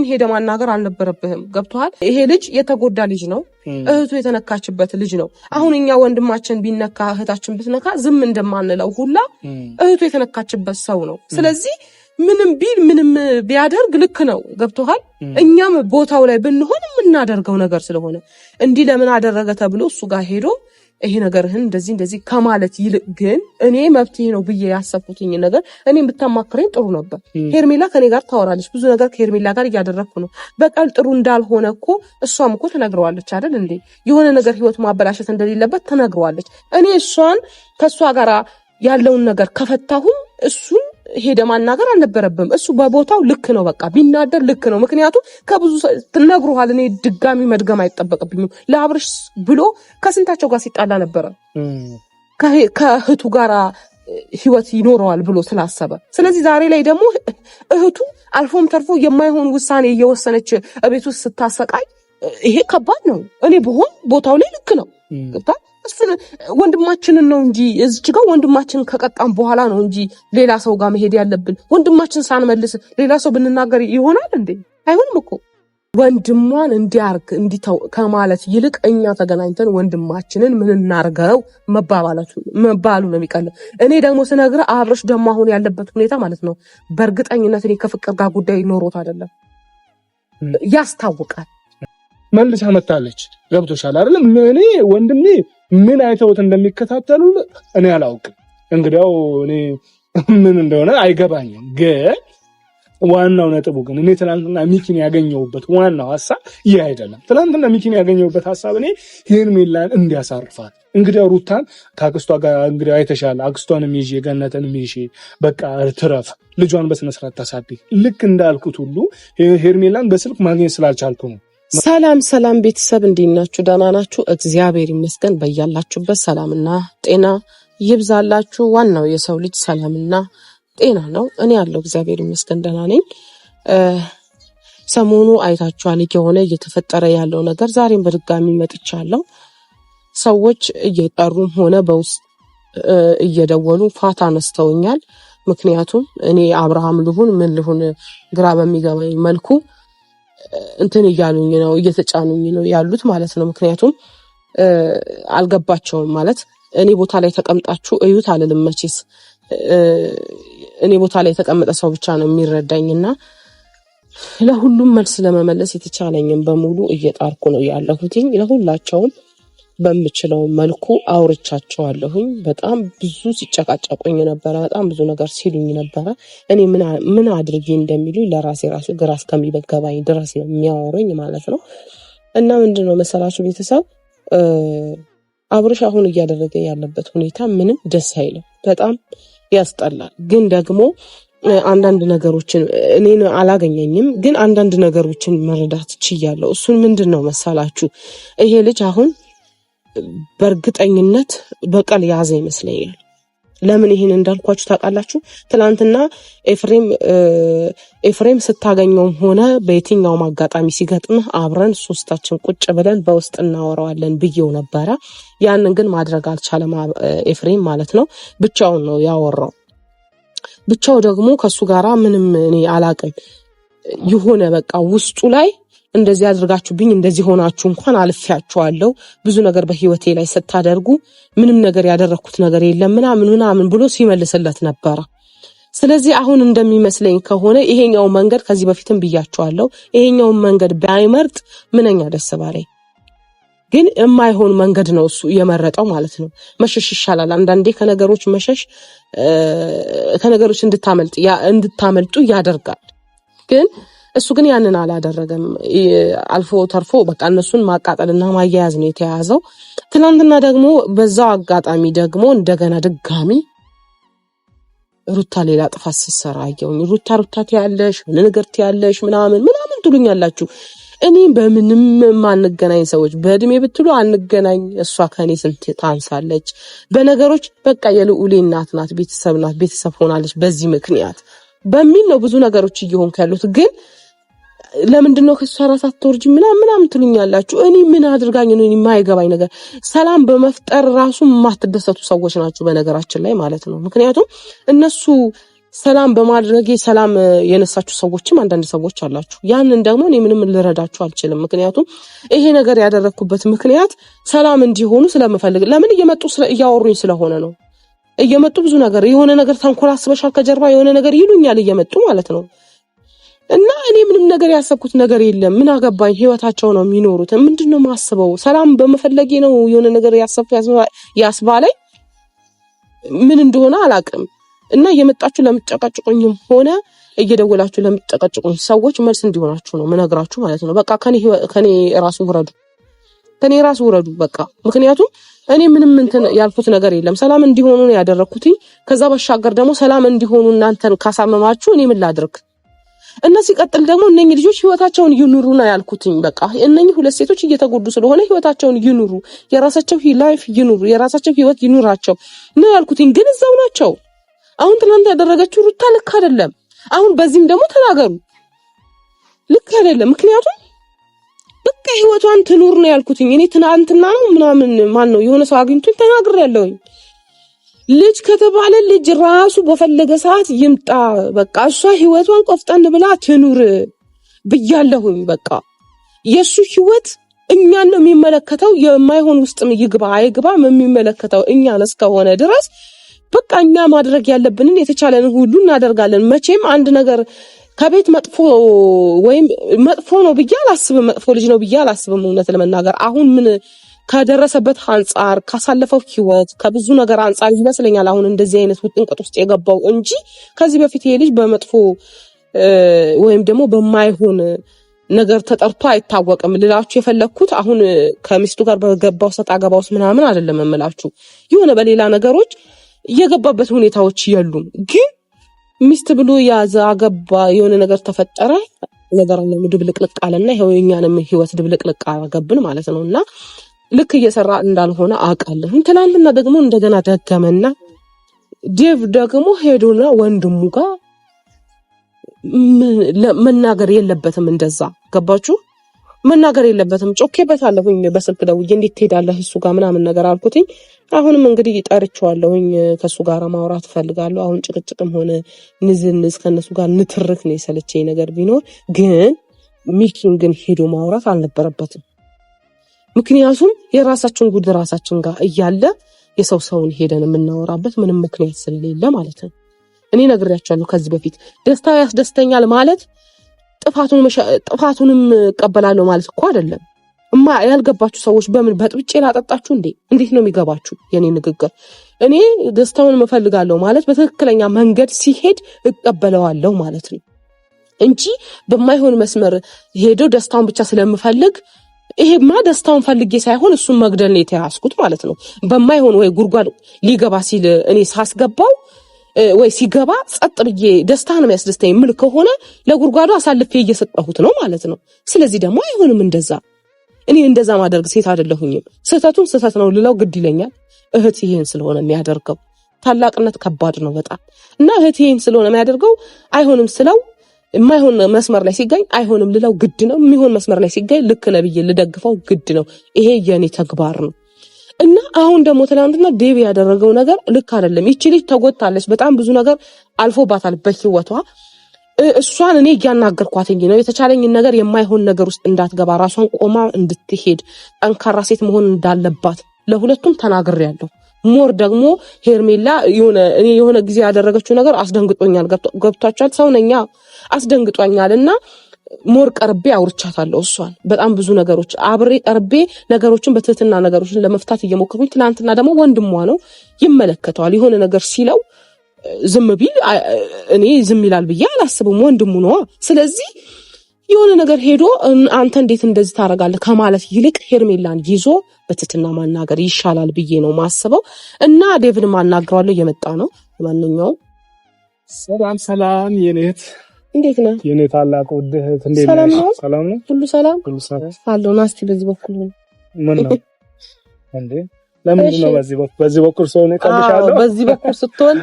መብትህን ሄደ ማናገር አልነበረብህም። ገብቶሃል? ይሄ ልጅ የተጎዳ ልጅ ነው። እህቱ የተነካችበት ልጅ ነው። አሁን እኛ ወንድማችን ቢነካ እህታችን ብትነካ ዝም እንደማንለው ሁላ እህቱ የተነካችበት ሰው ነው። ስለዚህ ምንም ቢል ምንም ቢያደርግ ልክ ነው። ገብቶሃል? እኛም ቦታው ላይ ብንሆን የምናደርገው ነገር ስለሆነ እንዲህ ለምን አደረገ ተብሎ እሱ ጋር ሄዶ ይሄ ነገርህን እንደዚህ ከማለት ይልቅ ግን እኔ መብትሄ ነው ብዬ ያሰብኩትኝ ነገር እኔም ብታማክረኝ ጥሩ ነበር። ሄርሜላ ከኔ ጋር ታወራለች። ብዙ ነገር ከሄርሜላ ጋር እያደረግኩ ነው። በቀል ጥሩ እንዳልሆነ እኮ እሷም እኮ ተነግረዋለች አይደል እንዴ? የሆነ ነገር ህይወት ማበላሸት እንደሌለበት ተነግረዋለች። እኔ እሷን ከሷ ጋር ያለውን ነገር ከፈታሁኝ እሱን ሄደ ማናገር አልነበረብም። እሱ በቦታው ልክ ነው። በቃ ቢናደር ልክ ነው። ምክንያቱም ከብዙ ተነግሯል። እኔ ድጋሚ መድገም አይጠበቅብኝም። ለአብርሽ ብሎ ከስንታቸው ጋር ሲጣላ ነበረ ከእህቱ ጋር ህይወት ይኖረዋል ብሎ ስላሰበ። ስለዚህ ዛሬ ላይ ደግሞ እህቱ አልፎም ተርፎ የማይሆን ውሳኔ እየወሰነች እቤት ውስጥ ስታሰቃይ ይሄ ከባድ ነው። እኔ ብሆን ቦታው ላይ ልክ ነው። ገብታ እሱን ወንድማችንን ነው እንጂ እዚች ጋር ወንድማችንን ከቀጣም በኋላ ነው እንጂ ሌላ ሰው ጋር መሄድ ያለብን። ወንድማችን ሳንመልስ ሌላ ሰው ብንናገር ይሆናል እንዴ? አይሆንም እኮ። ወንድሟን እንዲያርግ እንዲተው ከማለት ይልቅ እኛ ተገናኝተን ወንድማችንን ምን እናርገው መባሉ ነው የሚቀለው። እኔ ደግሞ ስነግርህ አብርሽ ደግሞ አሁን ያለበት ሁኔታ ማለት ነው በእርግጠኝነት እኔ ከፍቅር ጋር ጉዳይ ኖሮት አይደለም፣ ያስታውቃል። መልሳ መጣለች። ገብቶሻል አይደል? እኔ ወንድሜ ምን አይተውት እንደሚከታተሉ እኔ አላውቅም። እንግዲያው እኔ ምን እንደሆነ አይገባኝም። ግን ዋናው ነጥቡ ግን እኔ ትናንትና ሚኪን ያገኘሁበት ዋናው ሐሳብ ይሄ አይደለም። ትናንትና ሚኪን ያገኘሁበት ሐሳብ እኔ ሄርሜላን እንዲያሳርፋት እንግዲያው ሩታን ከአክስቷ ጋር እንግዲያው አይተሻል። አክስቷንም ይዤ ገነተንም ይዤ በቃ ትረፍ ልጇን በስነ ስርዓት ታሳድግ። ልክ እንዳልኩት ሁሉ ሄርሜላን በስልክ ማግኘት ስላልቻልኩ ነው። ሰላም ቤተሰብ እንዴት ናችሁ? ደህና ናችሁ? እግዚአብሔር ይመስገን። በያላችሁበት ሰላምና ጤና ይብዛላችሁ። ዋናው የሰው ልጅ ሰላምና ጤና ነው። እኔ ያለው እግዚአብሔር ይመስገን ደህና ነኝ። ሰሞኑ አይታችኋል የሆነ እየተፈጠረ ያለው ነገር። ዛሬም በድጋሚ መጥቻለሁ። ሰዎች እየጠሩም ሆነ በውስጥ እየደወሉ ፋታ ነስተውኛል። ምክንያቱም እኔ አብርሃም ልሁን ምን ልሁን ግራ በሚገባኝ መልኩ እንትን እያሉኝ ነው፣ እየተጫኑኝ ነው ያሉት ማለት ነው። ምክንያቱም አልገባቸውም ማለት እኔ ቦታ ላይ ተቀምጣችሁ እዩት አልልም መቼስ። እኔ ቦታ ላይ የተቀመጠ ሰው ብቻ ነው የሚረዳኝና ለሁሉም መልስ ለመመለስ የተቻለኝም በሙሉ እየጣርኩ ነው ያለሁትኝ። ለሁላቸውም በምችለው መልኩ አውርቻቸዋለሁኝ። በጣም ብዙ ሲጨቃጨቁኝ ነበረ፣ በጣም ብዙ ነገር ሲሉኝ ነበረ። እኔ ምን አድርጌ እንደሚሉኝ ለራሴ ራሱ ግራ እስከሚገባኝ ድረስ ነው የሚያወሩኝ ማለት ነው። እና ምንድነው መሰላችሁ ቤተሰብ አብርሽ አሁን እያደረገ ያለበት ሁኔታ ምንም ደስ አይልም፣ በጣም ያስጠላል። ግን ደግሞ አንዳንድ ነገሮችን እኔን አላገኘኝም፣ ግን አንዳንድ ነገሮችን መረዳት ችያለሁ። እሱን ምንድነው መሰላችሁ ይሄ ልጅ አሁን በእርግጠኝነት በቀል ያዘ ይመስለኛል። ለምን ይሄን እንዳልኳችሁ ታውቃላችሁ? ትናንትና ኤፍሬም ስታገኘውም ሆነ በየትኛውም አጋጣሚ ሲገጥምህ አብረን ሶስታችን ቁጭ ብለን በውስጥ እናወራዋለን ብዬው ነበረ። ያንን ግን ማድረግ አልቻለም ኤፍሬም ማለት ነው። ብቻውን ነው ያወራው። ብቻው ደግሞ ከሱ ጋራ ምንም እኔ አላቅም የሆነ በቃ ውስጡ ላይ እንደዚህ አድርጋችሁብኝ እንደዚህ ሆናችሁ እንኳን አልፌያችኋለሁ፣ ብዙ ነገር በህይወቴ ላይ ስታደርጉ ምንም ነገር ያደረኩት ነገር የለም ምናምን ብሎ ሲመልስለት ነበረ። ስለዚህ አሁን እንደሚመስለኝ ከሆነ ይሄኛው መንገድ ከዚህ በፊትም ብያችኋለሁ፣ ይሄኛው መንገድ ባይመርጥ ምንኛ ደስ ባለኝ። ግን የማይሆን መንገድ ነው እሱ የመረጠው ማለት ነው። መሸሽ ይሻላል አንዳንዴ ከነገሮች መሸሽ፣ ከነገሮች እንድታመልጡ ያደርጋል። ግን እሱ ግን ያንን አላደረገም። አልፎ ተርፎ በቃ እነሱን ማቃጠልና ማያያዝ ነው የተያዘው። ትናንትና ደግሞ በዛው አጋጣሚ ደግሞ እንደገና ድጋሚ ሩታ ሌላ ጥፋት ስትሰራ አየሁኝ። ሩታ ትያለሽ ምን ነገር ትያለሽ ምናምን ትሉኛላችሁ። እኔ በምንም ማንገናኝ ሰዎች በእድሜ ብትሉ አንገናኝ። እሷ ከኔ ስንት ታንሳለች በነገሮች። በቃ የልዑሌ እናት ናት፣ ቤተሰብ ሆናለች በዚህ ምክንያት በሚል ነው ብዙ ነገሮች እየሆንኩ ያሉት። ግን ለምንድነው ከሷ ራስ አትወርጂ ምናምን ትሉኛላችሁ። እኔ ምን አድርጋኝ ነው የማይገባኝ ነገር። ሰላም በመፍጠር ራሱ የማትደሰቱ ሰዎች ናችሁ በነገራችን ላይ ማለት ነው። ምክንያቱም እነሱ ሰላም በማድረጌ ሰላም የነሳችሁ ሰዎችም አንዳንድ ሰዎች አላችሁ። ያንን ደግሞ እኔ ምንም ልረዳችሁ አልችልም። ምክንያቱም ይሄ ነገር ያደረኩበት ምክንያት ሰላም እንዲሆኑ ስለምፈልግ፣ ለምን እያወሩኝ ስለሆነ ነው። እየመጡ ብዙ ነገር የሆነ ነገር ተንኮል አስበሻል ከጀርባ የሆነ ነገር ይሉኛል እየመጡ ማለት ነው። እና እኔ ምንም ነገር ያሰብኩት ነገር የለም። ምን አገባኝ? ህይወታቸው ነው የሚኖሩት። ምንድነው ማስበው? ሰላም በመፈለጌ ነው የሆነ ነገር ያስባለኝ ምን እንደሆነ አላውቅም። እና እየመጣችሁ ለምትጨቃጭቁኝም ሆነ እየደወላችሁ ለምትጨቃጭቁኝ ሰዎች መልስ እንዲሆናችሁ ነው ምነግራችሁ ማለት ነው። በቃ ከኔ ራሱ ውረዱ በቃ። ምክንያቱም እኔ ምንም እንትን ያልኩት ነገር የለም። ሰላም እንዲሆኑ ነው ያደረኩት። ከዛ በሻገር ደግሞ ሰላም እንዲሆኑ እናንተን ካሳመማችሁ እኔ ምን ላድርግ? እና ሲቀጥል ደግሞ እነኚህ ልጆች ህይወታቸውን ይኑሩ ነው ያልኩትኝ። በቃ እነኚህ ሁለት ሴቶች እየተጎዱ ስለሆነ ህይወታቸውን ይኑሩ፣ የራሳቸው ላይፍ ይኑሩ፣ የራሳቸው ህይወት ይኑራቸው ነው ያልኩትኝ። ግን እዛው ናቸው። አሁን ትናንት ያደረገችው ሩታ ልክ አይደለም። አሁን በዚህም ደግሞ ተናገሩ፣ ልክ አይደለም። ምክንያቱም በቃ ህይወቷን ትኑር ነው ያልኩትኝ። እኔ ትናንትና ነው ምናምን ማን ነው የሆነ ሰው አግኝቶኝ ተናግሬያለሁኝ። ልጅ ከተባለ ልጅ ራሱ በፈለገ ሰዓት ይምጣ። በቃ እሷ ህይወቷን ቆፍጠን ብላ ትኑር ብያለሁኝ። በቃ የሱ ህይወት እኛን ነው የሚመለከተው። የማይሆን ውስጥም ይግባ አይግባ የሚመለከተው እኛን እስከሆነ ድረስ በቃ እኛ ማድረግ ያለብንን የተቻለን ሁሉ እናደርጋለን። መቼም አንድ ነገር ከቤት መጥፎ ወይም መጥፎ ነው ብዬ አላስብም፣ መጥፎ ልጅ ነው ብዬ አላስብም። እውነት ለመናገር አሁን ምን ከደረሰበት አንጻር ካሳለፈው ህይወት ከብዙ ነገር አንጻር ይመስለኛል አሁን እንደዚህ አይነት ውጥንቅጥ ውስጥ የገባው እንጂ ከዚህ በፊት ይሄ ልጅ በመጥፎ ወይም ደግሞ በማይሆን ነገር ተጠርቶ አይታወቅም። ልላችሁ የፈለኩት አሁን ከሚስቱ ጋር በገባው ሰጣ ገባውስ ምናምን አይደለም እምላችሁ። የሆነ በሌላ ነገሮች የገባበት ሁኔታዎች የሉም። ግን ሚስት ብሎ ያዘ አገባ፣ የሆነ ነገር ተፈጠረ፣ ነገር ነው ድብልቅልቅ አለና ይሄው የኛንም ህይወት ድብልቅልቅ አረገብን ማለት ነውና ልክ እየሰራ እንዳልሆነ አውቃለሁ። ትናንትና ደግሞ እንደገና ደገመና ዴቭ ደግሞ ሄዶና ወንድሙ ጋር መናገር የለበትም እንደዛ ገባችሁ? መናገር የለበትም። ጮኬበታለሁኝ በስልክ ደውዬ እንዴት ትሄዳለህ እሱ ጋር ምናምን ነገር አልኩትኝ። አሁንም እንግዲህ ጠርቼዋለሁኝ ከሱ ጋር ማውራት ፈልጋለሁ። አሁን ጭቅጭቅም ሆነ ንዝንዝ ከነሱ ጋር ንትርክ ነው የሰለቸኝ ነገር ቢኖር ግን ሚኪን ግን ሄዶ ማውራት አልነበረበትም። ምክንያቱም የራሳችን ጉድ ራሳችን ጋር እያለ የሰው ሰውን ሄደን የምናወራበት ምንም ምክንያት ስለሌለ ማለት ነው። እኔ ነግሬያቸዋለሁ ከዚህ በፊት ደስታ ያስደስተኛል ማለት ጥፋቱንም እቀበላለሁ ማለት እኮ አይደለም። ያልገባችሁ ሰዎች በምን በጥብጬ ላጠጣችሁ እንዴ? እንዴት ነው የሚገባችሁ የኔ ንግግር? እኔ ደስታውን እፈልጋለሁ ማለት በትክክለኛ መንገድ ሲሄድ እቀበለዋለሁ ማለት ነው እንጂ በማይሆን መስመር ሄዶ ደስታውን ብቻ ስለምፈልግ ይሄማ ደስታውን ፈልጌ ሳይሆን እሱን መግደል ነው የተያዝኩት ማለት ነው። በማይሆን ወይ ጉርጓድ ሊገባ ሲል እኔ ሳስገባው ወይ ሲገባ ጸጥ ብዬ ደስታን የሚያስደስተኝ ምን ከሆነ ለጉርጓዱ አሳልፌ እየሰጠሁት ነው ማለት ነው። ስለዚህ ደግሞ አይሆንም እንደዛ። እኔ እንደዛ ማድረግ ሴት አይደለሁኝም። ስህተቱን ስህተት ነው ልለው ግድ ይለኛል። እህት ይሄን ስለሆነ የሚያደርገው ታላቅነት ከባድ ነው በጣም እና እህት ይሄን ስለሆነ የሚያደርገው አይሆንም ስለው የማይሆን መስመር ላይ ሲገኝ አይሆንም ልለው ግድ ነው። የሚሆን መስመር ላይ ሲገኝ ልክ ነብዬ ልደግፈው ግድ ነው። ይሄ የኔ ተግባር ነው። እና አሁን ደግሞ ትናንትና ዴቪ ያደረገው ነገር ልክ አይደለም። ይቺ ልጅ ተጎድታለች። በጣም ብዙ ነገር አልፎባታል በህይወቷ። እሷን እኔ እያናገርኳትኝ ነው የተቻለኝን ነገር የማይሆን ነገር ውስጥ እንዳትገባ ራሷን ቆማ እንድትሄድ ጠንካራ ሴት መሆን እንዳለባት ለሁለቱም ተናግሬያለሁ። ሞር ደግሞ ሄርሜላ የሆነ ጊዜ ያደረገችው ነገር አስደንግጦኛል። ገብቷቻል ሰውነኛ አስደንግጦኛልና ሞር ቀርቤ አውርቻታለሁ። እሷን በጣም ብዙ ነገሮች አብሬ ቀርቤ ነገሮችን በትህትና ነገሮችን ለመፍታት እየሞከርኩኝ። ትናንትና ደግሞ ወንድሟ ነው ይመለከተዋል። የሆነ ነገር ሲለው ዝም ቢል እኔ ዝም ይላል ብዬ አላስብም። ወንድሙ ነው። ስለዚህ የሆነ ነገር ሄዶ አንተ እንዴት እንደዚህ ታደርጋለህ ከማለት ይልቅ ሄርሜላን ይዞ በትህትና ማናገር ይሻላል ብዬ ነው ማስበው። እና ዴቪድ ማናገራለሁ እየመጣ ነው። ለማንኛውም ሰላም የኔት እንዴት ነህ? የኔ ታላቅ ወድህት እንዴት ነህ? ሰላም ነው? ሁሉ ሰላም አለው። ናስቲ በዚህ በኩል ምን ነው እንዴ? ለምን ነው በዚህ በኩል ሰው ነው ቀልሻለሁ? በዚህ በኩል ስትሆን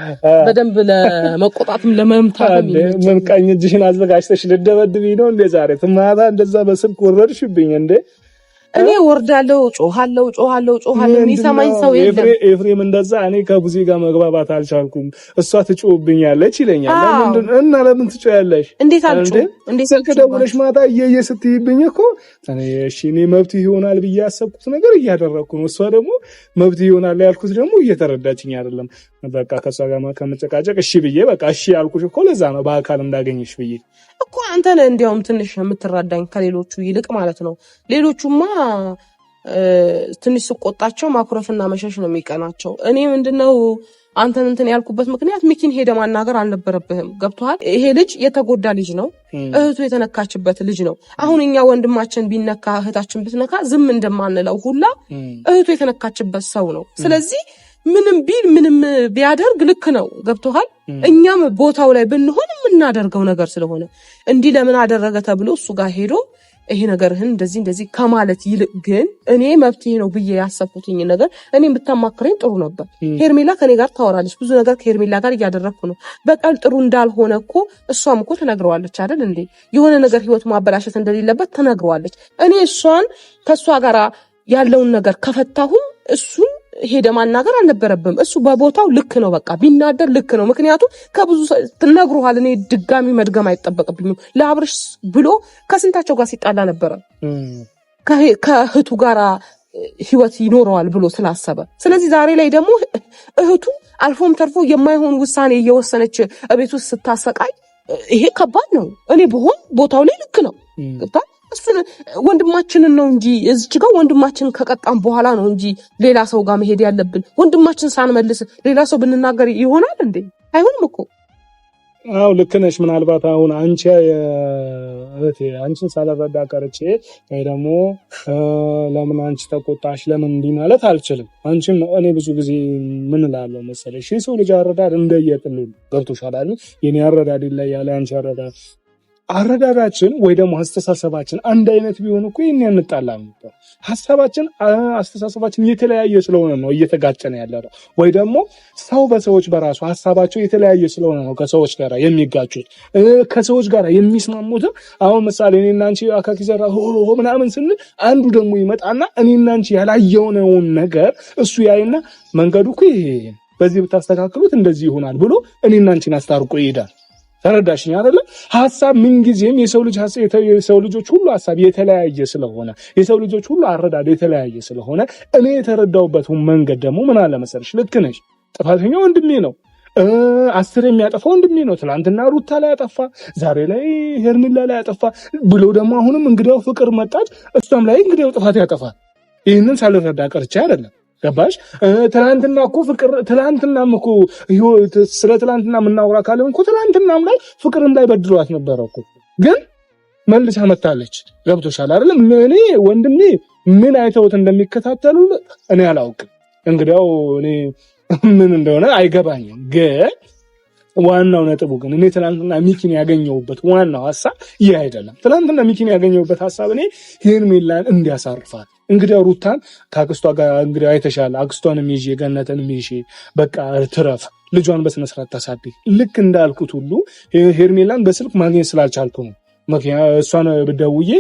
በደንብ ለመቆጣትም ለመምታትም ምን ቀኝ እጅሽን አዘጋጅተሽ ልደበድብኝ ነው እንዴ ዛሬ? ትማታ እንደዛ በስልክ ወረድሽብኝ እንዴ? እኔ ወርዳለሁ ጮሃለሁ የሚሰማኝ ሰው የለም። ኤፍሬም እንደዛ እኔ ከቡዜ ጋር መግባባት አልቻልኩም። እሷ ትጮህብኛለች ይለኛል። ለምን ትጮያለሽ? እንዴት አልጮህ? ስልክ ደውለሽ ማታ እየየ ስትይብኝ እኮ እሺ እኔ መብት ይሆናል ብዬ ያሰብኩት ነገር እያደረኩ ነው። እሷ ደግሞ መብት ይሆናል ያልኩት ደግሞ እየተረዳችኝ አይደለም። በቃ ከሷ ጋር ከመጨቃጨቅ እሺ ብዬ በቃ እሺ ያልኩሽ እኮ ለዛ ነው በአካል እንዳገኘሽ ብዬ እኮ። አንተ ነህ እንዲያውም ትንሽ የምትራዳኝ ከሌሎቹ ይልቅ ማለት ነው። ሌሎቹማ ትንሽ ስቆጣቸው ማኩረፍና መሸሽ ነው የሚቀናቸው። እኔ ምንድነው አንተን እንትን ያልኩበት ምክንያት ሚኪን ሄደ ማናገር አልነበረብህም። ገብቶሃል? ይሄ ልጅ የተጎዳ ልጅ ነው። እህቱ የተነካችበት ልጅ ነው። አሁን እኛ ወንድማችን ቢነካ እህታችን ብትነካ ዝም እንደማንለው ሁላ እህቱ የተነካችበት ሰው ነው። ስለዚህ ምንም ቢል ምንም ቢያደርግ ልክ ነው። ገብቶሃል? እኛም ቦታው ላይ ብንሆን የምናደርገው ነገር ስለሆነ እንዲህ ለምን አደረገ ተብሎ እሱ ጋር ሄዶ ይሄ ነገርህን እንደዚህ ከማለት ይልቅ ግን እኔ መብትሄ ነው ብዬ ያሰብኩትኝ ነገር እኔም ብታማክረኝ ጥሩ ነበር። ሄርሜላ ከኔ ጋር ታወራለች። ብዙ ነገር ከሄርሜላ ጋር እያደረግኩ ነው። በቀል ጥሩ እንዳልሆነ እኮ እሷም እኮ ትነግረዋለች አይደል እንዴ? የሆነ ነገር ህይወት ማበላሸት እንደሌለበት ትነግረዋለች። እኔ እሷን ከእሷ ጋር ያለውን ነገር ከፈታሁም እሱን ሄደ ማናገር አልነበረብም። እሱ በቦታው ልክ ነው። በቃ ቢናደር ልክ ነው። ምክንያቱም ከብዙ ትነግሩሃል። እኔ ድጋሚ መድገም አይጠበቅብኝም። ለአብርሽ ብሎ ከስንታቸው ጋር ሲጣላ ነበረ ከእህቱ ጋር ህይወት ይኖረዋል ብሎ ስላሰበ። ስለዚህ ዛሬ ላይ ደግሞ እህቱ አልፎም ተርፎ የማይሆን ውሳኔ እየወሰነች እቤት ውስጥ ስታሰቃይ ይሄ ከባድ ነው። እኔ ብሆን ቦታው ላይ ልክ ነው። እሱን ወንድማችንን ነው እንጂ እዚች ጋር ወንድማችንን ከቀጣም በኋላ ነው እንጂ ሌላ ሰው ጋር መሄድ ያለብን። ወንድማችን ሳንመልስ ሌላ ሰው ብንናገር ይሆናል እንዴ? አይሆንም እኮ። አዎ ልክ ነሽ። ምናልባት አሁን አንቺን ሳልረዳ ቀርቼ ወይ ደግሞ ለምን አንቺ ተቆጣሽ ለምን እንዲህ ማለት አልችልም። አንቺን እኔ ብዙ ጊዜ ምን እላለሁ መሰለሽ፣ ሰው ልጅ አረዳድ እንደየጥሉ ገብቶሻል አይደል? የኔ አረዳድ ይለያል፣ አንቺ አረዳዳችን ወይ ደግሞ አስተሳሰባችን አንድ አይነት ቢሆን እኮ ይሄን ያንጣላ ነበር። አስተሳሰባችን የተለያየ ስለሆነ ነው እየተጋጨነ ያለው። ወይ ደግሞ ሰው በሰዎች በራሱ ሀሳባቸው የተለያየ ስለሆነ ነው ከሰዎች ጋር የሚጋጩት። ከሰዎች ጋር የሚስማሙት አሁን ምሳሌ እኔና አንቺ አካኪ ዘራ ምናምን ስንል አንዱ ደግሞ ይመጣና እኔና አንቺ ያላየነውን ነገር እሱ ያይና መንገዱ እኮ ይሄ በዚህ ብታስተካክሉት እንደዚህ ይሆናል ብሎ እኔና አንቺን አስታርቆ ይሄዳል። ተረዳሽኝ አይደለ? ሐሳብ ምን ጊዜም የሰው ልጆች ሁሉ ሐሳብ የተለያየ ስለሆነ የሰው ልጆች ሁሉ አረዳድ የተለያየ ስለሆነ እኔ የተረዳውበት መንገድ ደግሞ ምን አለ መሰለሽ፣ ልክ ነሽ። ጥፋተኛ ወንድሜ ነው። 10 የሚያጠፋ ወንድሜ ነው። ትናንትና ሩታ ላይ ያጠፋ፣ ዛሬ ላይ ሄርሜላ ላይ ያጠፋ ብሎ ደግሞ አሁንም እንግዲያው ፍቅር መጣች፣ እሷም ላይ እንግዲያው ጥፋት ያጠፋል። ይህንን ሳልረዳ ቀርቼ አይደለም። ገባሽ? ትናንትና እኮ ፍቅር ትናንትናም እኮ ስለ ትናንትና የምናወራ ካለን እኮ ትናንትናም ላይ ፍቅርም ላይ በድሏት ነበረ እኮ፣ ግን መልሳ መታለች። ገብቶሻል አይደለም? እኔ ወንድሜ ምን አይተውት እንደሚከታተሉ እኔ አላውቅም። እንግዲያው እኔ ምን እንደሆነ አይገባኝም። ግን ዋናው ነጥቡ ግን እኔ ትናንትና ሚኪን ያገኘሁበት ዋናው ሐሳብ ይሄ አይደለም። ትናንትና ሚኪን ያገኘሁበት ሐሳብ እኔ ሄርሜላን እንዲያሳርፋት እንግዲህ ሩታን ከአክስቷ ጋር እንግዲህ አይተሻል። አክስቷንም ይዤ ገነትንም ይዤ በቃ ትረፍ፣ ልጇን በስነ ስርዓት ታሳድግ። ልክ እንዳልኩት ሁሉ ሄርሜላን በስልክ ማግኘት ስላልቻልኩ ነው። እሷን ብደውዬ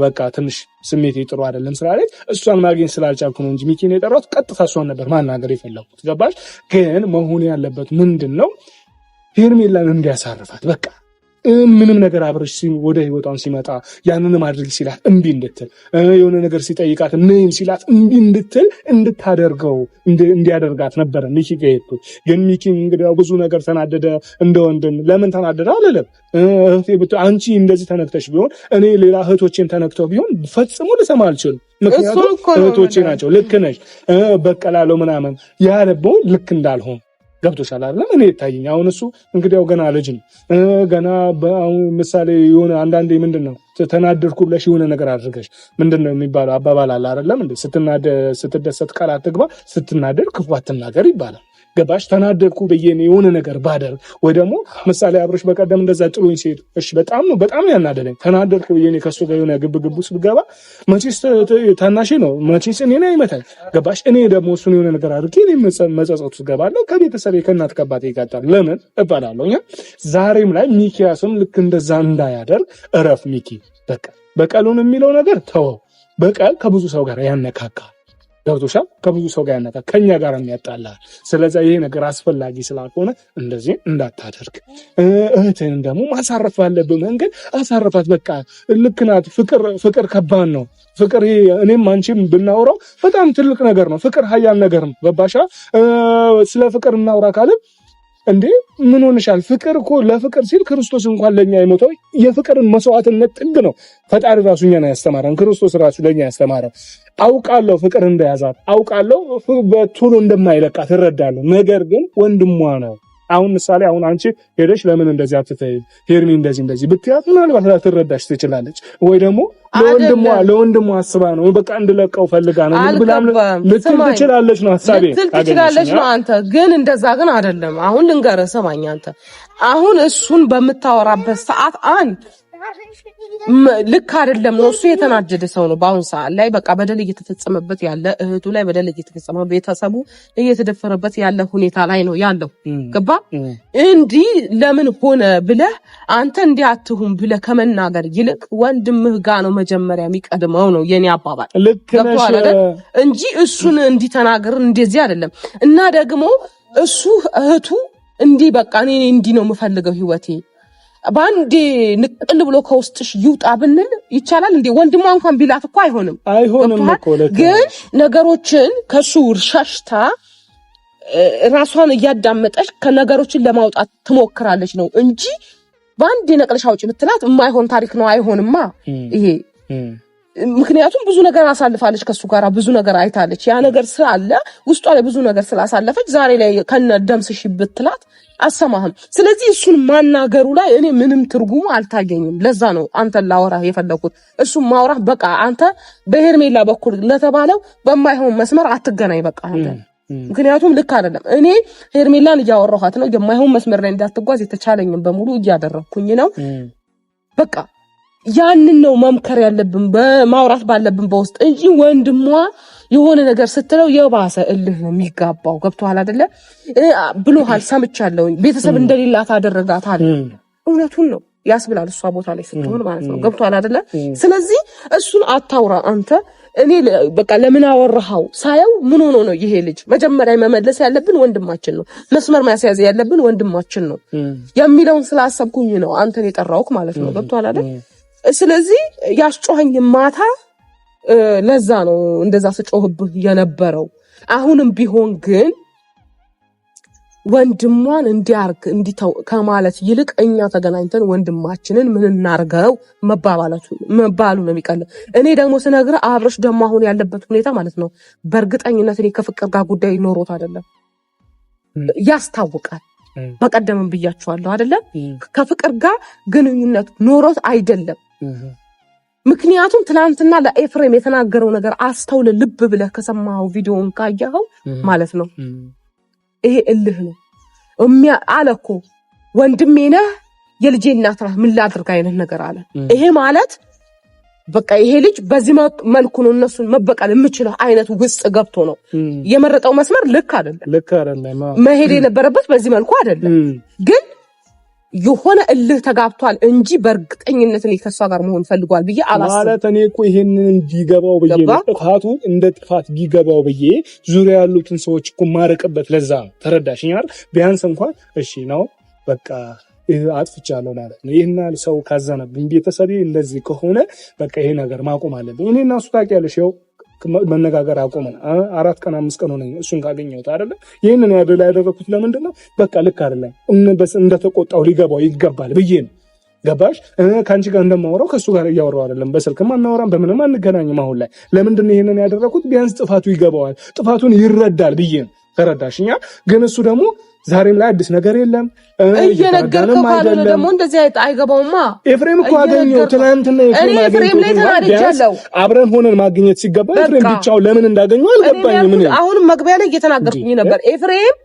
በቃ ትንሽ ስሜቴ ጥሩ አይደለም ስላለች እሷን ማግኘት ስላልቻልኩ ነው እንጂ ሚኪን የጠራሁት ቀጥታ እሷን ነበር ማናገር የፈለኩት። ገባሽ? ግን መሆን ያለበት ምንድን ነው? ሄርሜላን እንዲያሳርፋት በቃ ምንም ነገር አብረሽ ወደ ህይወቷን ሲመጣ ያንንም አድርግ ሲላት እምቢ እንድትል፣ የሆነ ነገር ሲጠይቃት ነይም ሲላት እምቢ እንድትል እንድታደርገው እንዲያደርጋት ነበረ ሚኪ ጋር የሄድኩት። ግን ሚኪ እንግዲህ ብዙ ነገር ተናደደ። እንደ ወንድም ለምን ተናደደ አልልም። አንቺ እንደዚህ ተነክተሽ ቢሆን እኔ ሌላ እህቶቼም ተነክተው ቢሆን ፈጽሞ ልሰማ አልችልም። ምክንያቱም እህቶቼ ናቸው። ልክ ነሽ በቀላለው ምናምን ያለበው ልክ እንዳልሆን ገብቶሻል አይደለም? እኔ ይታየኝ። አሁን እሱ እንግዲያው ገና ልጅ ነው። ገና አሁን ምሳሌ የሆነ አንዳንዴ ምንድነው ተናደድኩ ብለሽ የሆነ ነገር አድርገሽ ምንድነው የሚባለው አባባል አለ አይደለም እንዴ? ስትደሰት ቃል አትግባ፣ ስትናደድ ክፉ አትናገር ይባላል። ገባሽ? ተናደድኩ ብዬ የሆነ ነገር ባደር ወይ ደግሞ ምሳሌ አብረሽ በቀደም እንደዛ ጥሎኝ ሲሄድ እሺ፣ በጣም ያናደደኝ። ተናደድኩ ብዬ ከሱ ጋር የሆነ ግብግብ ውስጥ ብገባ መቼስ ታናሽ ነው፣ መቼስ እኔን አይመታኝ። ገባሽ? እኔ ደግሞ እሱን የሆነ ነገር አድርጌ እኔ መጸጸት ውስጥ ገባለሁ። ከቤተሰቤ ከእናት ከአባቴ ይጋጣል። ለምን እባላለሁ። ዛሬም ላይ ሚኪያስም ልክ እንደዛ እንዳያደርግ እረፍ ሚኪ፣ በቃ በቀሉን የሚለው ነገር ተወው። በቀል ከብዙ ሰው ጋር ያነካካል። ገብቶሻል? ከብዙ ሰው ጋር ያነካካል፣ ከኛ ጋር ያጣላል። ስለዚህ ይሄ ነገር አስፈላጊ ስላልሆነ እንደዚህ እንዳታደርግ። እህትህን ደግሞ ማሳረፍ ባለብህ መንገድ አሳረፋት። በቃ ልክ ናት። ፍቅር ከባድ ነው። ፍቅር እኔም አንቺም ብናወራው በጣም ትልቅ ነገር ነው። ፍቅር ሀያል ነገር ነው። ገባሻ? ስለ ፍቅር እናውራ ካልን እንዴ ምን ሆነሻል? ፍቅር እኮ ለፍቅር ሲል ክርስቶስ እንኳን ለኛ የሞተው የፍቅርን መስዋዕትነት ጥግ ነው። ፈጣሪ ራሱ እኛን ያስተማረን፣ ክርስቶስ ራሱ ለኛ ያስተማረን። አውቃለሁ ፍቅር እንደያዛት አውቃለሁ፣ በቶሎ እንደማይለቃት እረዳለሁ። ነገር ግን ወንድሟ ነው። አሁን ምሳሌ አሁን አንቺ ሄደሽ ለምን እንደዚህ አትተይ ሄርሚ እንደዚህ ብትያት ምናልባት ላትረዳሽ ትችላለች። ወይ ደግሞ ለወንድሟ አስባ ነው በቃ እንድለቀው ፈልጋ ነው ብላም ልትል ትችላለች ነው ሐሳቤ ትችላለች ነው። አንተ ግን እንደዛ ግን አይደለም። አሁን ልንገርህ ሰማኝ። አንተ አሁን እሱን በምታወራበት ሰዓት ልክ አይደለም ነው። እሱ የተናደደ ሰው ነው። በአሁን ሰዓት ላይ በቃ በደል እየተፈጸመበት ያለ እህቱ ላይ በደል እየተፈጸመ ቤተሰቡ እየተደፈረበት ያለ ሁኔታ ላይ ነው ያለው። ገባ? እንዲህ ለምን ሆነ ብለህ አንተ እንዲህ አትሁን ብለህ ከመናገር ይልቅ ወንድምህ ጋር ነው መጀመሪያ የሚቀድመው ነው የኔ አባባል። ገብቶሃል አይደል? እንጂ እሱን እንዲተናገር እንደዚህ አይደለም። እና ደግሞ እሱ እህቱ እንዲህ በቃ እኔ እንዲህ ነው የምፈልገው ህይወቴ ባንዴ ንቅል ብሎ ከውስጥሽ ይውጣ ብንል ይቻላል እንዴ? ወንድሟ እንኳን ቢላት እኮ አይሆንም እኮ። ግን ነገሮችን ከሱ ሸሽታ ራሷን እያዳመጠች ከነገሮችን ለማውጣት ትሞክራለች ነው እንጂ ባንዴ ነቅለሽ አውጪ ብትላት የማይሆን ታሪክ ነው። አይሆንማ ይሄ። ምክንያቱም ብዙ ነገር አሳልፋለች ከሱ ጋር ብዙ ነገር አይታለች። ያ ነገር ስላለ ውስጧ ላይ ብዙ ነገር ስላሳለፈች ዛሬ ላይ ከነ ደምስሽ ብትላት አሰማህም። ስለዚህ እሱን ማናገሩ ላይ እኔ ምንም ትርጉሙ አልታገኝም። ለዛ ነው አንተን ላወራህ የፈለኩት። እሱን ማውራህ በቃ አንተ በሄርሜላ በኩል ለተባለው በማይሆን መስመር አትገናኝ በቃ አንተ። ምክንያቱም ልክ አይደለም። እኔ ሄርሜላን እያወራኋት ነው የማይሆን መስመር ላይ እንዳትጓዝ የተቻለኝን በሙሉ እያደረኩኝ ነው። በቃ ያንን ነው መምከር ያለብን በማውራት ባለብን በውስጥ እንጂ ወንድሟ የሆነ ነገር ስትለው የባሰ እልህ ነው የሚጋባው። ገብቶሃል አይደለ? ብሎሃል፣ ሰምቻለሁኝ። ቤተሰብ እንደሌላት አደረጋታል። እውነቱን ነው ያስብላል እሷ ቦታ ላይ ስትሆን ማለት ነው። ገብቶሃል አይደለ? ስለዚህ እሱን አታውራ አንተ። እኔ በቃ ለምን አወራኸው ሳየው ምን ሆኖ ነው ይሄ ልጅ? መጀመሪያ መመለስ ያለብን ወንድማችን ነው፣ መስመር ማስያዝ ያለብን ወንድማችን ነው የሚለውን ስላሰብኩኝ ነው አንተን የጠራሁት ማለት ነው። ገብቶሃል አይደል? ስለዚህ ያስጮኸኝ ማታ ለዛ ነው እንደዛ ስጮህብህ የነበረው። አሁንም ቢሆን ግን ወንድሟን እንዲያርግ እንዲተው ከማለት ይልቅ እኛ ተገናኝተን ወንድማችንን ምን እናርገው መባሉ ነው የሚቀለው። እኔ ደግሞ ስነግርህ አብረሽ ደግሞ አሁን ያለበት ሁኔታ ማለት ነው በእርግጠኝነት እኔ ከፍቅር ጋር ጉዳይ ኖሮት አይደለም፣ ያስታውቃል። በቀደምም ብያችኋለሁ አይደለም፣ ከፍቅር ጋር ግንኙነት ኖሮት አይደለም። ምክንያቱም ትናንትና ለኤፍሬም የተናገረው ነገር አስተውለ ልብ ብለህ ከሰማኸው ቪዲዮን ካየኸው ማለት ነው ይሄ እልህ ነው አለ እኮ። ወንድሜ ነህ የልጄ እናት ነህ ምን ላድርግ አይነት ነገር አለ። ይሄ ማለት በቃ ይሄ ልጅ በዚህ መልኩ ነው እነሱን መበቀል የምችለው አይነት ውስጥ ገብቶ ነው የመረጠው መስመር። ልክ አይደለም፣ መሄድ የነበረበት በዚህ መልኩ አይደለም። ግን የሆነ እልህ ተጋብቷል እንጂ በእርግጠኝነት እኔ ከሷ ጋር መሆን ፈልጓል ብዬ አላስብም። ማለት እኔ እኮ ይሄንን እንዲገባው ብዬ ጥፋቱ እንደ ጥፋት ቢገባው ብዬ ዙሪያ ያሉትን ሰዎች እኮ ማረቅበት ለዛ ነው። ተረዳሽኝ አይደል? ቢያንስ እንኳን እሺ ነው በቃ አጥፍቻለሁ ማለት ነው። ይሄን ሰው ካዘነብኝ ቤተሰቤ እንደዚህ ከሆነ በቃ ይሄ ነገር ማቆም አለብኝ። እኔ እና እሱ ታውቂያለሽ ያው መነጋገር አቆመን 4 ቀን 5 ቀን ሆነኝ እሱን ካገኘሁት አይደለ። ይሄንን ያደረኩት ለምንድን ነው? በቃ ልክ አይደለም እንደተቆጣው ሊገባው ይገባል ብዬ ነው። ገባሽ? ከአንቺ ጋር እንደማወራው ከሱ ጋር እያወራው አይደለም። በስልክም አናወራም፣ በምንም አንገናኝም። አሁን ላይ ለምንድን ነው ይሄንን ያደረኩት? ቢያንስ ጥፋቱ ይገባዋል፣ ጥፋቱን ይረዳል ብዬ ነው። ተረዳሽኛ? ግን እሱ ደግሞ ዛሬም ላይ አዲስ ነገር የለም እየነገርከው ካልሆነ ደግሞ እንደዚህ አይገባውማ። ኤፍሬም እኮ አገኘው ትናንትና። ኤፍሬም ላይ ተናድጃለሁ። አብረን ሆነን ማግኘት ሲገባ ኤፍሬም ብቻው ለምን እንዳገኘው አልገባኝም። ምን አሁንም መግቢያ ላይ እየተናገርኩኝ ነበር። ኤፍሬም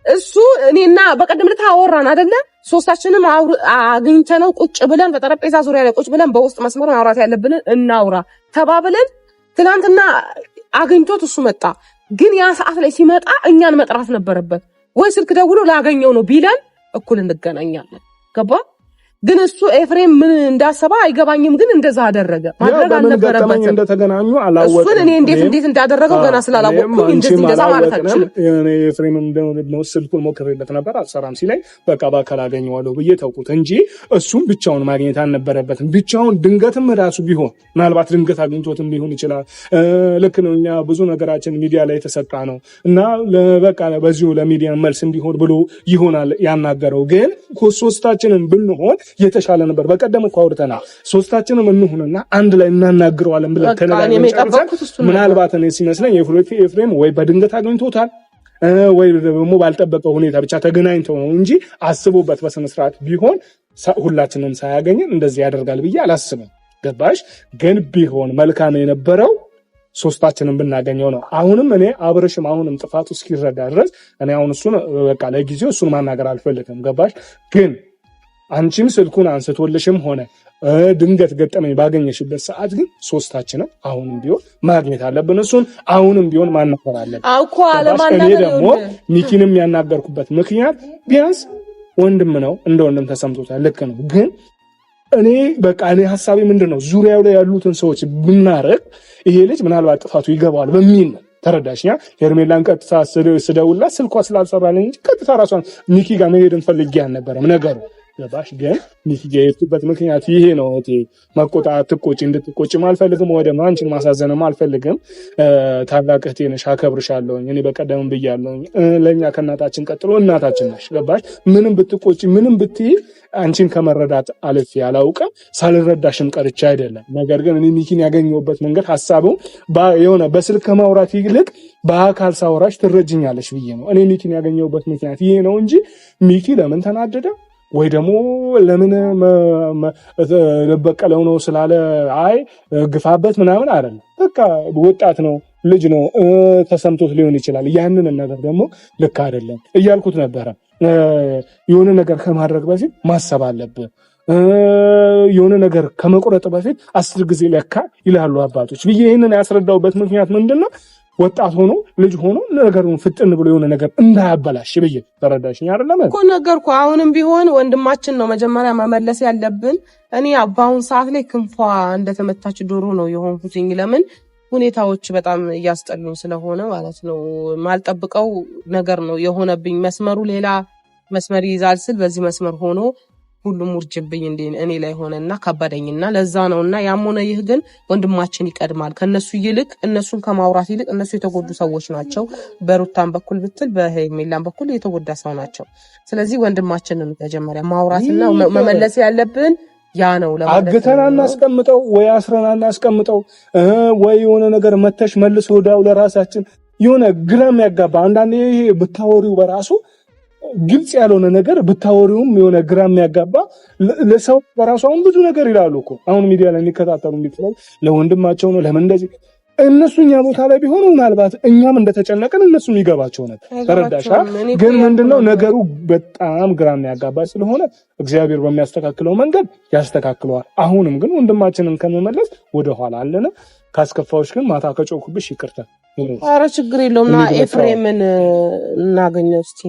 እሱ እኔና በቀደም ዕለት አወራን አይደለ? ሶስታችንም አግኝተነው ቁጭ ብለን በጠረጴዛ ዙሪያ ላይ ቁጭ ብለን በውስጥ መስመር ማውራት ያለብንን እናውራ ተባብለን ትናንትና አግኝቶት እሱ መጣ። ግን ያ ሰዓት ላይ ሲመጣ እኛን መጥራት ነበረበት ወይ ስልክ ደውሎ ላገኘው ነው ቢለን እኩል እንገናኛለን። ገባ? ግን እሱ ኤፍሬም ምን እንዳሰባ አይገባኝም። ግን እንደዛ አደረገ ማድረግ አልነበረበትም። እንደተገናኙ አላወቅም። እሱን እኔ እንዴት እንዳደረገው ገና ስላላወቅኩኝ እንደዛ ማለት አልችልም። እኔ ኤፍሬም እንደው ስልኩን ሞክሬለት ነበር አልሰራም ሲለኝ በቃ በአካል አገኘዋለሁ ብዬ ተውኩት እንጂ እሱም ብቻውን ማግኘት አልነበረበትም። ብቻውን ድንገትም ራሱ ቢሆን ምናልባት ድንገት አግኝቶትም ሊሆን ይችላል። ልክ ነው። እኛ ብዙ ነገራችን ሚዲያ ላይ የተሰጣ ነው እና በቃ በዚሁ ለሚዲያ መልስ እንዲሆን ብሎ ይሆናል ያናገረው። ግን ሶስታችንን ብንሆን የተሻለ ነበር። በቀደም እኮ አውርተናል። ሶስታችንም እንሁንና አንድ ላይ እናናግረዋለን ብለን ተነጋግረን ምናልባት እኔ ሲመስለኝ ኤፍሬም ወይ በድንገት አግኝቶታል ወይ ደግሞ ባልጠበቀው ሁኔታ ብቻ ተገናኝተው ነው እንጂ አስቦበት በስነ ስርዓት ቢሆን ሁላችንም ሳያገኝን እንደዚህ ያደርጋል ብዬ አላስብም። ገባሽ? ግን ቢሆን መልካም የነበረው ሶስታችንን ብናገኘው ነው። አሁንም እኔ አብርሽም አሁንም ጥፋቱ እስኪረዳ ድረስ እኔ አሁን እሱን በቃ ለጊዜው እሱን ማናገር አልፈልግም። ገባሽ? ግን አንቺም ስልኩን አንስቶልሽም ሆነ ድንገት ገጠመኝ ባገኘሽበት ሰዓት ግን ሶስታችንም አሁንም ቢሆን ማግኘት አለብን። እሱን አሁንም ቢሆን ማናገር አለብን። እኔ ደግሞ ሚኪንም ያናገርኩበት ምክንያት ቢያንስ ወንድም ነው፣ እንደ ወንድም ተሰምቶታል። ልክ ነው። ግን እኔ በቃ እኔ ሐሳቤ ምንድነው ዙሪያው ላይ ያሉትን ሰዎች ብናረግ ይሄ ልጅ ምናልባት ጥፋቱ ይገባዋል በሚል ነው። ተረዳሽኛ? ሄርሜላን ቀጥታ ስደውላት ስልኳ ስላልሰራልኝ እንጂ ቀጥታ ራሷን ሚኪ ጋር መሄድን ፈልጌ አልነበረም ነገሩ። ገባሽ? ግን ሚኪ ጋር የሄድኩበት ምክንያት ይሄ ነው። መቆጣት እንድትቆጪም አልፈልግም፣ ወደ አንቺን ማሳዘንም አልፈልግም። ታላቅ እህቴ ነሽ፣ አከብርሻለሁ። እኔ በቀደምም ብያለሁ፣ ለእኛ ከእናታችን ቀጥሎ እናታችን ነሽ። ገባሽ? ምንም ብትቆጪ ምንም ብትይ አንቺን ከመረዳት አልፌ አላውቅም። ሳልረዳሽም ቀርቻ አይደለም። ነገር ግን እኔ ሚኪን ያገኘሁበት መንገድ ሐሳቡ የሆነ በስልክ ከማውራት ይልቅ በአካል ሳወራሽ ትረጅኛለሽ ብዬ ነው። እኔ ሚኪን ያገኘሁበት ምክንያት ይሄ ነው እንጂ ሚኪ ለምን ተናደደ ወይ ደግሞ ለምን ልበቀለው ነው ስላለ አይ ግፋበት ምናምን አይደለም። በቃ ወጣት ነው፣ ልጅ ነው፣ ተሰምቶት ሊሆን ይችላል። ያንን ነገር ደግሞ ልክ አይደለም እያልኩት ነበረ። የሆነ ነገር ከማድረግ በፊት ማሰብ አለብህ። የሆነ ነገር ከመቁረጥ በፊት 10 ጊዜ ለካ ይላሉ አባቶች ብዬ ይህንን ያስረዳውበት ምክንያት ምንድነው? ወጣት ሆኖ ልጅ ሆኖ ነገሩን ፍጥን ብሎ የሆነ ነገር እንዳያበላሽ ብዬ ተረዳሽኝ አይደለም እኮ ነገርኩ። አሁንም ቢሆን ወንድማችን ነው መጀመሪያ መመለስ ያለብን። እኔ በአሁን ሰዓት ላይ ክንፏ እንደተመታች ዶሮ ነው የሆንኩትኝ። ለምን ሁኔታዎች በጣም እያስጠሉኝ ስለሆነ ማለት ነው። ማልጠብቀው ነገር ነው የሆነብኝ። መስመሩ ሌላ መስመር ይይዛል ስል በዚህ መስመር ሆኖ ሁሉም ውርጅብኝ እኔ ላይ ሆነና ከበደኝና ለዛ ነውና ያም ሆነ ይህ ግን ወንድማችን ይቀድማል። ከነሱ ይልቅ እነሱን ከማውራት ይልቅ እነሱ የተጎዱ ሰዎች ናቸው። በሩታን በኩል ብትል በሄርሜላን በኩል የተጎዳ ሰው ናቸው። ስለዚህ ወንድማችንን መጀመሪያ ማውራትና መመለስ ያለብን ያ ነው። አግተና እናስቀምጠው ወይ አስረና እናስቀምጠው ወይ የሆነ ነገር መተሽ መልስ ወዳው ለራሳችን የሆነ ግራም ያጋባ አንዳንዴ ይሄ ብታወሪው በራሱ ግልጽ ያልሆነ ነገር ብታወሪውም የሆነ ግራ የሚያጋባ ለሰው በራሱ አሁን ብዙ ነገር ይላሉ እኮ አሁን ሚዲያ ላይ የሚከታተሉ እንዲጥለው ለወንድማቸው ነው ለምን እንደዚህ እነሱ እኛ ቦታ ላይ ቢሆኑ ምናልባት እኛም እንደተጨነቀን እነሱም ይገባቸው ነበር። ተረዳሻ? ግን ምንድነው ነገሩ በጣም ግራ የሚያጋባ ስለሆነ እግዚአብሔር በሚያስተካክለው መንገድ ያስተካክለዋል። አሁንም ግን ወንድማችንን ከመመለስ ወደኋላ አለነ። ካስከፋዎች ግን ማታ ከጮኩብሽ ይቅርታ። ኧረ ችግር የለውም። ና ኤፍሬምን እናገኘው እስቲ